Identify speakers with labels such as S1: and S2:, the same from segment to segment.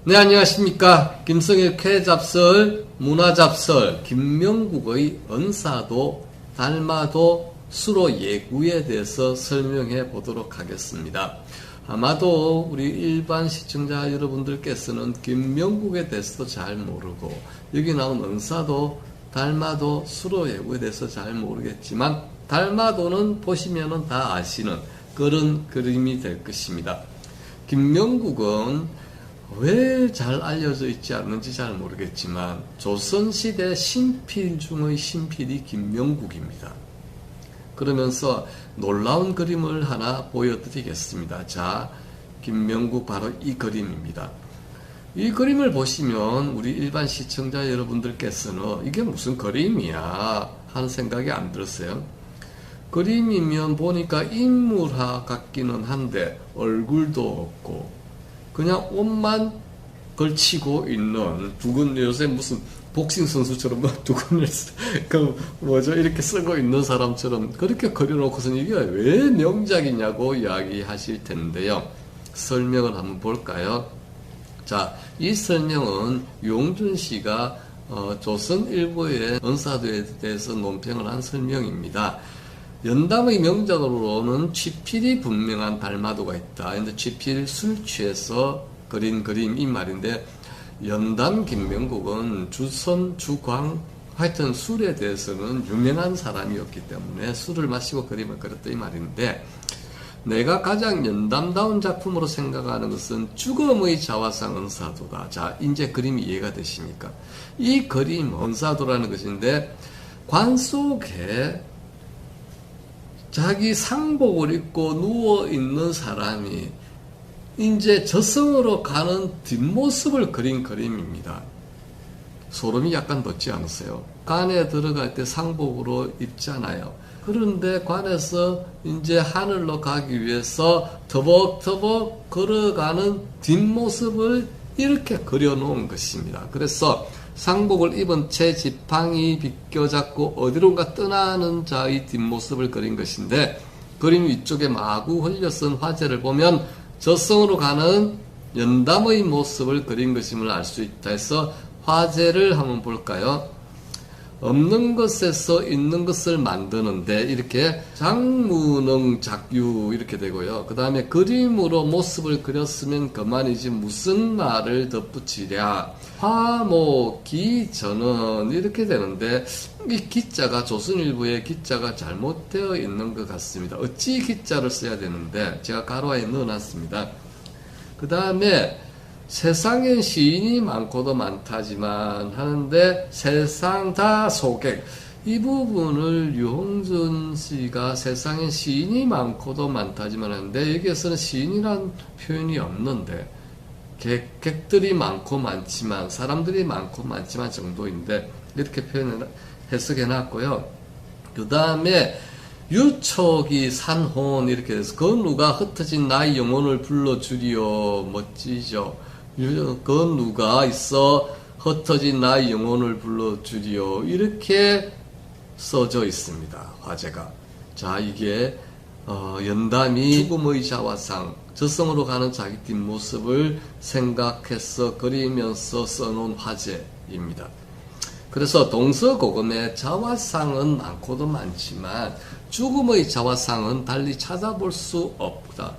S1: 네, 안녕하십니까. 김성일 쾌잡설, 문화잡설, 김명국의 은사도, 달마도, 수로 예구에 대해서 설명해 보도록 하겠습니다. 아마도 우리 일반 시청자 여러분들께서는 김명국에 대해서도 잘 모르고, 여기 나온 은사도, 달마도, 수로 예구에 대해서 잘 모르겠지만, 달마도는 보시면은 다 아시는 그런 그림이 될 것입니다. 김명국은 왜 잘 알려져 있지 않는지 잘 모르겠지만 조선시대 신필 중의 신필이 김명국입니다. 그러면서 놀라운 그림을 하나 보여드리겠습니다. 자, 김명국 바로 이 그림입니다. 이 그림을 보시면 우리 일반 시청자 여러분들께서는 이게 무슨 그림이야 하는 생각이 안 들었어요. 그림이면 보니까 인물화 같기는 한데 얼굴도 없고 그냥 옷만 걸치고 있는 두근, 요새 무슨 복싱 선수처럼 두근을 이렇게 쓰고 있는 사람처럼 그렇게 그려놓고서는 이게 왜 명작이냐고 이야기하실 텐데요. 설명을 한번 볼까요? 자, 이 설명은 유홍준 씨가 조선일보의 은사도에 대해서 논평을 한 설명입니다. 연담의 명작으로는 취필이 분명한 달마도가 있다. 근데 취필 술 취해서 그린 그림 이 말인데, 연담 김명국은 주선, 주광, 하여튼 술에 대해서는 유명한 사람이었기 때문에 술을 마시고 그림을 그렸다 이 말인데, 내가 가장 연담다운 작품으로 생각하는 것은 죽음의 자화상 은사도다. 자, 이제 그림이 이해가 되십니까? 이 그림 은사도라는 것인데, 관 속에 자기 상복을 입고 누워있는 사람이 이제 저승으로 가는 뒷모습을 그린 그림입니다. 소름이 약간 돋지 않으세요? 관에 들어갈 때 상복으로 입잖아요. 그런데 관에서 이제 하늘로 가기 위해서 터벅터벅 걸어가는 뒷모습을 이렇게 그려놓은 것입니다. 그래서 상복을 입은 채 지팡이 비껴잡고 어디론가 떠나는 자의 뒷모습을 그린 것인데, 그림 위쪽에 마구 흘려쓴 화재를 보면 저승으로 가는 연담의 모습을 그린 것임을 알 수 있다 해서 화재를 한번 볼까요? 없는 것에서 있는 것을 만드는데 이렇게 장무능 작유 이렇게 되고요. 그 다음에 그림으로 모습을 그렸으면 그만이지 무슨 말을 덧붙이랴. 화목기전은 이렇게 되는데 이 기자가 조선일보의 기자가 잘못되어 있는 것 같습니다. 어찌 기자를 써야 되는데 제가 가로에 넣어놨습니다. 그 다음에 세상엔 시인이 많고도 많다지만 하는데 세상 다 소객, 이 부분을 유홍준 씨가 세상엔 시인이 많고도 많다지만 하는데 여기에서는 시인이란 표현이 없는데 객들이 많고 많지만 사람들이 많고 많지만 정도인데 이렇게 해석해 놨고요. 그 다음에 유촉이 산혼 이렇게 해서 그 누가 흩어진 나의 영혼을 불러주리요. 멋지죠. 그 누가 있어 흩어진 나의 영혼을 불러주리요. 이렇게 써져 있습니다. 화제가. 자, 이게 연담이 죽음의 자화상, 저승으로 가는 자기 뒷모습을 생각해서 그리면서 써놓은 화제입니다. 그래서 동서고금의 자화상은 많고도 많지만 죽음의 자화상은 달리 찾아볼 수 없다.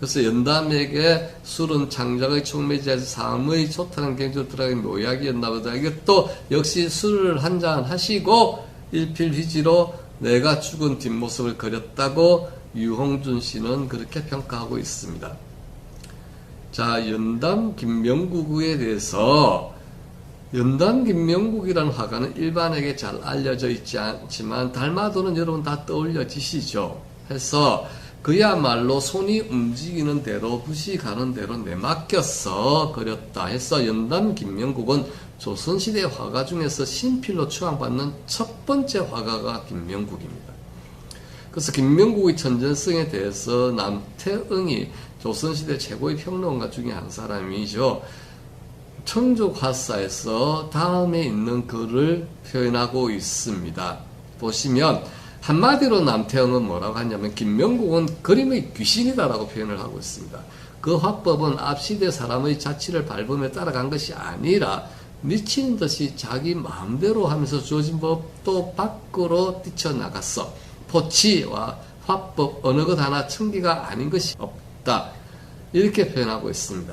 S1: 그래서 연담에게 술은 창작의 촉매지에서 삶의 좋다는 경지로 들어가는 묘약이었나 보다. 이게 또 역시 술을 한잔 하시고 일필휘지로 내가 죽은 뒷모습을 그렸다고 유홍준 씨는 그렇게 평가하고 있습니다. 자, 연담 김명국에 대해서, 연담 김명국이라는 화가는 일반에게 잘 알려져 있지 않지만 달마도는 여러분 다 떠올려지시죠? 해서 그야말로 손이 움직이는 대로 붓이 가는 대로 내맡겨서 그렸다 해서 연담 김명국은 조선시대 화가 중에서 신필로 추앙받는 첫 번째 화가가 김명국입니다. 그래서 김명국의 천전성에 대해서 남태응이 조선시대 최고의 평론가 중에 한 사람이죠. 청족화사에서 다음에 있는 글을 표현하고 있습니다. 보시면 한마디로 남태응은 뭐라고 하냐면 김명국은 그림의 귀신이다라고 표현을 하고 있습니다. 그 화법은 앞시대 사람의 자취를 밟으며 따라간 것이 아니라 미친 듯이 자기 마음대로 하면서 주어진 법도 밖으로 뛰쳐나갔어. 포치와 화법 어느 것 하나 천기가 아닌 것이 없다. 이렇게 표현하고 있습니다.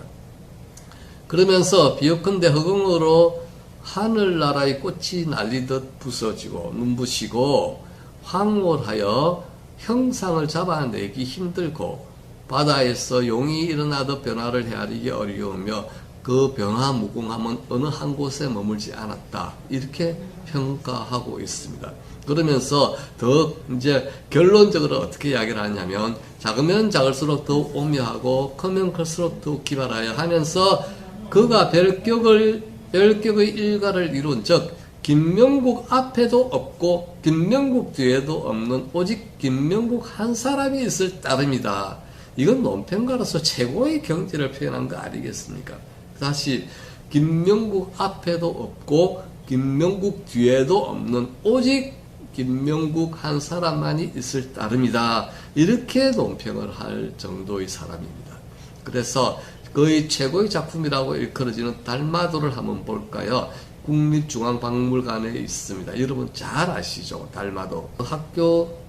S1: 그러면서 비옥컨대 허공으로 하늘나라의 꽃이 날리듯 부서지고 눈부시고 황홀하여 형상을 잡아내기 힘들고 바다에서 용이 일어나듯 변화를 헤아리기 어려우며 그 변화 무궁함은 어느 한 곳에 머물지 않았다. 이렇게 평가하고 있습니다. 그러면서 더 이제 결론적으로 어떻게 이야기를 하냐면 작으면 작을수록 더욱 오묘하고 크면 클수록 더욱 기발하여 하면서 그가 별격의 일가를 이룬 즉 김명국 앞에도 없고 김명국 뒤에도 없는 오직 김명국 한 사람이 있을 따름이다. 이건 논평가로서 최고의 경지를 표현한 거 아니겠습니까? 다시 김명국 앞에도 없고 김명국 뒤에도 없는 오직 김명국 한 사람만이 있을 따름이다. 이렇게 논평을 할 정도의 사람입니다. 그래서 그의 최고의 작품이라고 일컬어지는 달마도를 한번 볼까요? 국립중앙박물관에 있습니다. 여러분 잘 아시죠? 달마도. 학교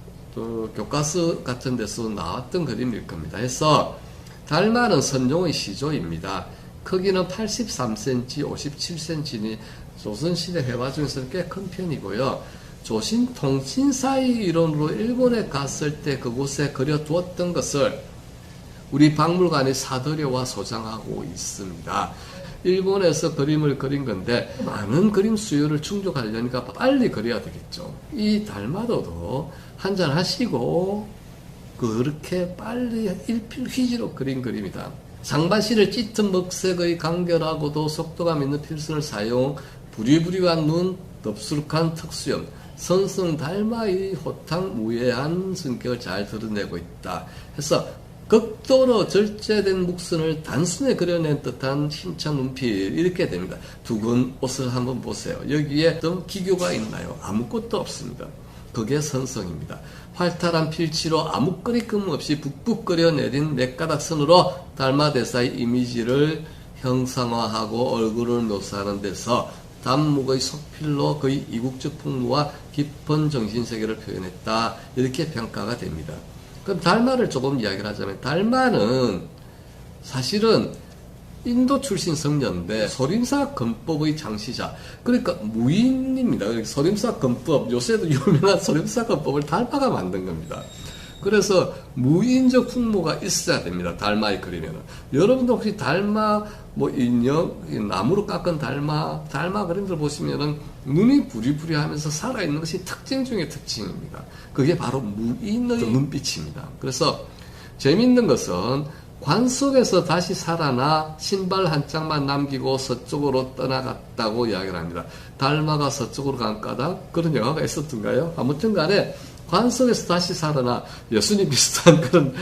S1: 교과서 같은 데서 나왔던 그림일 겁니다. 해서 달마는 선종의 시조입니다. 크기는 83cm, 57cm니 조선시대 회화 중에서는 꽤 큰 편이고요. 조신 통신사의 이론으로 일본에 갔을 때 그곳에 그려두었던 것을 우리 박물관에 사들여와 소장하고 있습니다. 일본에서 그림을 그린 건데 많은 그림 수요를 충족하려니까 빨리 그려야 되겠죠. 이 달마도도 한잔 하시고 그렇게 빨리 일필휘지로 그린 그림이다. 상반신을 짙은 먹색의 간결하고도 속도감 있는 필선을 사용, 부리부리한 눈, 덥수룩한 턱수염, 선성 달마의 호탕무예한 성격을 잘 드러내고 있다. 해서 극도로 절제된 목선을 단순히 그려낸 듯한 힘찬 눈빛 이렇게 됩니다. 두근 옷을 한번 보세요. 여기에 어떤 기교가 있나요? 아무것도 없습니다. 그게 선성입니다. 활탈한 필치로 아무 끄리낌 없이 북북 그려내린 맥가닥 선으로 달마대사의 이미지를 형상화하고 얼굴을 묘사하는 데서 단묵의 속필로 그의 이국적 풍무와 깊은 정신세계를 표현했다. 이렇게 평가가 됩니다. 그럼 달마를 조금 이야기를 하자면 달마는 사실은 인도 출신 성녀인데 소림사 건법의 창시자 그러니까 무인입니다. 소림사 건법 요새도 유명한 소림사 건법을 달마가 만든 겁니다. 그래서 무인적 풍모가 있어야 됩니다. 달마의 그림에는. 여러분도 혹시 달마 뭐 인형 나무로 깎은 달마 그림들 보시면은 눈이 부리부리하면서 살아있는 것이 특징 중의 특징입니다. 그게 바로 무인의 눈빛입니다. 그래서 재밌는 것은 관 속에서 다시 살아나 신발 한 짝만 남기고 서쪽으로 떠나갔다고 이야기를 합니다. 달마가 서쪽으로 간 까닭 그런 영화가 있었던가요? 아무튼 간에 관 속에서 다시 살아나 예수님 비슷한 그런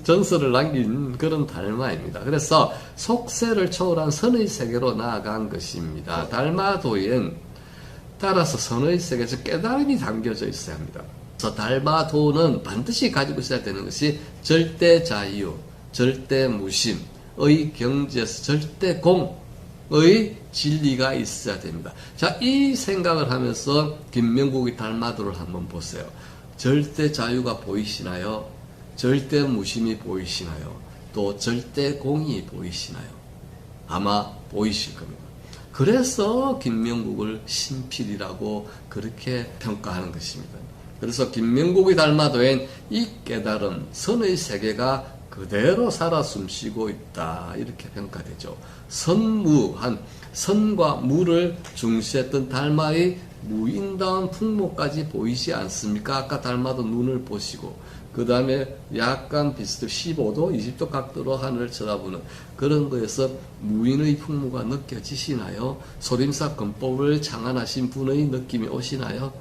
S1: 전설을 남긴 그런 달마입니다. 그래서 속세를 초월한 선의 세계로 나아간 것입니다. 달마도엔 따라서 선의 세계에서 깨달음이 담겨져 있어야 합니다. 그래서 달마도는 반드시 가지고 있어야 되는 것이 절대 자유, 절대 무심의 경지에서 절대 공의 진리가 있어야 됩니다. 자, 이 생각을 하면서 김명국의 달마도를 한번 보세요. 절대 자유가 보이시나요? 절대 무심이 보이시나요? 또 절대 공이 보이시나요? 아마 보이실 겁니다. 그래서 김명국을 신필이라고 그렇게 평가하는 것입니다. 그래서 김명국의 달마도엔 이 깨달음, 선의 세계가 그대로 살아 숨쉬고 있다. 이렇게 평가되죠. 선무한 선과 무를 중시했던 달마의 무인다운 풍모까지 보이지 않습니까? 아까 달마도 눈을 보시고 그 다음에 약간 비슷한 15도, 20도 각도로 하늘을 쳐다보는 그런 거에서 무인의 풍모가 느껴지시나요? 소림사 건법을 창안하신 분의 느낌이 오시나요?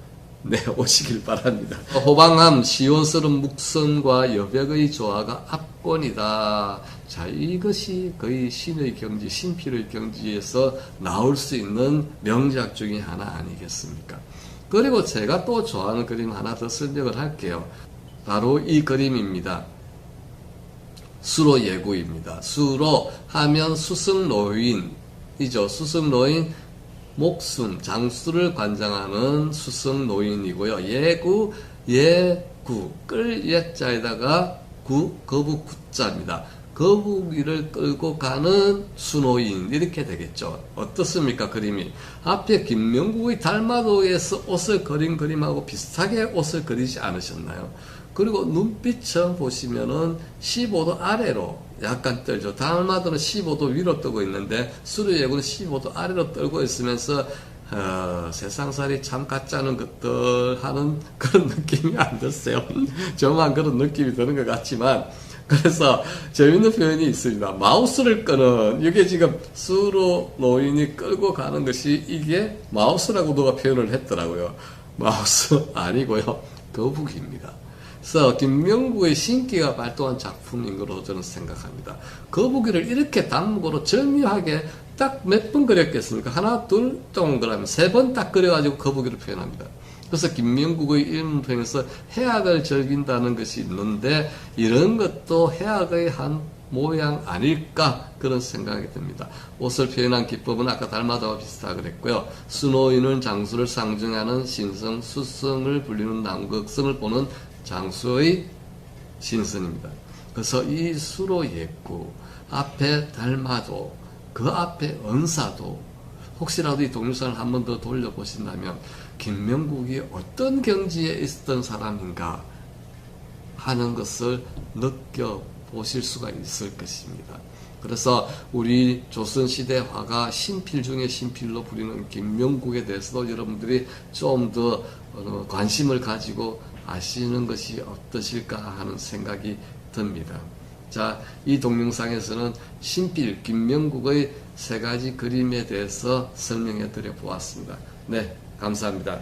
S1: 네, 오시길 바랍니다. 호방함, 시원스러운 묵선과 여백의 조화가 압권이다. 자, 이것이 거의 신의 경지, 신필의 경지에서 나올 수 있는 명작 중에 하나 아니겠습니까? 그리고 제가 또 좋아하는 그림 하나 더 설명을 할게요. 바로 이 그림입니다. 수로 예구입니다. 수로 하면 수승노인이죠. 수승노인, 목숨, 장수를 관장하는 수승노인이고요. 예구, 예구, 끌 예자에다가 거북 구자입니다. 거북이를 끌고 가는 수노인 이렇게 되겠죠. 어떻습니까? 그림이 앞에 김명국의 달마도에서 옷을 그린 그림하고 비슷하게 옷을 그리지 않으셨나요? 그리고 눈빛처럼 보시면은 15도 아래로 약간 떨죠. 달마도는 15도 위로 뜨고 있는데 수로예구는 15도 아래로 떨고 있으면서 세상살이 참 가짜는 것들 하는 그런 느낌이 안 들었어요. 저만 그런 느낌이 드는 것 같지만, 그래서 재밌는 표현이 있습니다. 마우스를 끄는, 이게 지금 수로 노인이 끌고 가는 것이 이게 마우스라고 누가 표현을 했더라고요. 마우스 아니고요. 거북입니다. 그래서 김명국의 신기가 발동한 작품인 것으로 저는 생각합니다. 거북이를 이렇게 단목으로 절묘하게 딱 몇 번 그렸겠습니까? 하나, 둘, 동그라미 세 번 딱 그려가지고 거북이를 표현합니다. 그래서 김명국의 일문표에서 해악을 즐긴다는 것이 있는데 이런 것도 해악의 한 모양 아닐까 그런 생각이 듭니다. 옷을 표현한 기법은 아까 달마도와 비슷하고 그랬고요. 수노인은 장수를 상징하는 신성, 수성을 불리는 남극성을 보는 장수의 신선입니다. 그래서 이 수로 예구 앞에 달마도 그 앞에 은사도 혹시라도 이 동영상을 한 번 더 돌려보신다면 김명국이 어떤 경지에 있었던 사람인가 하는 것을 느껴보실 수가 있을 것입니다. 그래서 우리 조선시대 화가 신필 중에 신필로 부리는 김명국에 대해서도 여러분들이 좀 더 관심을 가지고 아시는 것이 어떠실까 하는 생각이 듭니다. 자, 이 동영상에서는 신필 김명국의 세 가지 그림에 대해서 설명해 드려 보았습니다. 네, 감사합니다.